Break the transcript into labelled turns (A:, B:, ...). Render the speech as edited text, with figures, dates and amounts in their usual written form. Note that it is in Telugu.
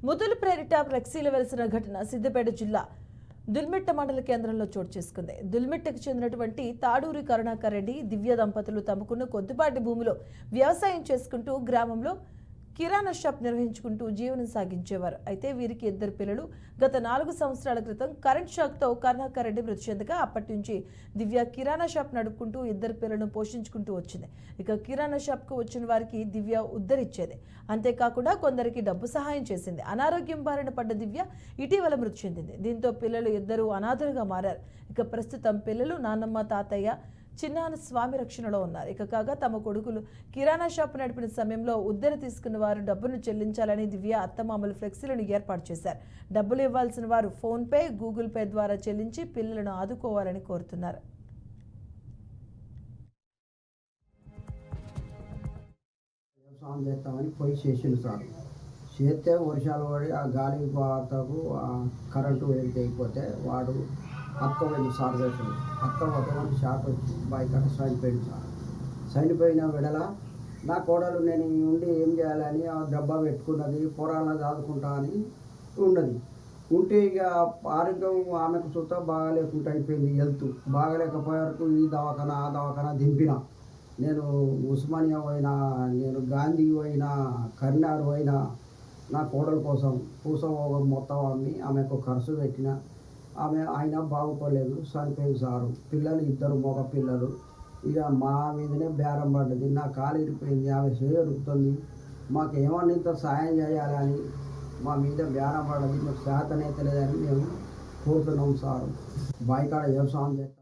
A: ముతులు ప్రేరిట ఫ్లెక్సీలు వెలిసిన ఘటన సిద్దిపేట జిల్లా దుల్మిట్ట మండల కేంద్రంలో చోటు చేసుకుంది. దుల్మిట్టకు చెందినటువంటి తాడూరి కరుణాకర్ రెడ్డి, దివ్య దంపతులు తమకున్న కొద్దిపాటి భూమిలో వ్యవసాయం చేసుకుంటూ గ్రామంలో కిరాణా షాప్ నిర్వహించుకుంటూ జీవనం సాగించేవారు. అయితే వీరికి ఇద్దరు పిల్లలు. గత 4 సంవత్సరాల క్రితం కరెంట్ షాక్తో కరుణాకర్ రెడ్డి మృతి చెందగా అప్పటి నుంచి దివ్య కిరాణా షాప్ నడుపుకుంటూ ఇద్దరు పిల్లలను పోషించుకుంటూ వచ్చింది. ఇక కిరాణా షాప్కు వచ్చిన వారికి దివ్య ఉద్ధరించేది. అంతేకాకుండా కొందరికి డబ్బు సహాయం చేసింది. అనారోగ్యం బారిన పడ్డ దివ్య ఇటీవల మృతి చెందింది. దీంతో పిల్లలు ఇద్దరు అనాథలుగా మారారు. ఇక ప్రస్తుతం పిల్లలు నాన్నమ్మ, తాతయ్య, చిన్నాన్న స్వామి రక్షణలో ఉన్నారు. ఇక కాగా తమ కొడుకులు కిరాణా షాప్ నడిపిన సమయంలో ఉద్దర తీసుకున్న వారు డబ్బును చెల్లించాలని దివ్య అత్తమామలు ఫ్లెక్సీలను ఏర్పాటు చేశారు. డబ్బులు ఇవ్వాల్సిన వారు ఫోన్పే, గూగుల్ పే ద్వారా చెల్లించి పిల్లలను ఆదుకోవాలని కోరుతున్నారు.
B: చేస్తామని పోయి చేసిండు సార్. చేస్తే వర్షాలు పడి ఆ గాలి పాతకు కరెంటు వెళ్తే అయిపోతే వాడు అత్తమైంది సార్ చేసాడు. అత్తమని షాక్ వచ్చి బైక్ అట్ట చనిపోయింది సార్. చనిపోయిన వెడల నా కోడలు నేను ఉండి ఏం చేయాలని ఆ దెబ్బ పెట్టుకున్నది, పొరాలను దాదుకుంటా అని ఉన్నది. ఉంటే ఇక ఆరోగ్యం ఆమెకు చూస్తా బాగాలేకుండా అయిపోయింది. హెల్త్ బాగాలేకపోయేవరకు ఈ దవాఖానా ఆ దవాఖానా దింపిన. నేను ఉస్మానియా పోయినా, నేను గాంధీ పోయినా, కర్నాడు పోయినా నా కోడల కోసం పూసభోగం మొత్తం అమ్మి ఆమెకు ఖర్చు పెట్టిన. ఆమె అయినా బాగుపడలేదు, చనిపోయింది సారు. పిల్లలు ఇద్దరు మగ పిల్లలు. ఇక మా మీదనే బేరం పడ్డది. నా కాలు ఇరిపోయింది, ఆమె చేయరుగుతుంది. మాకు ఏమన్నా ఇంత సాయం చేయాలని మా మీద బేరం పడ్డది. మాకు శాతనైతే లేదని మేము కోరుతున్నాం సారు. బాయికాడ వ్యవసాయం చేస్తాం.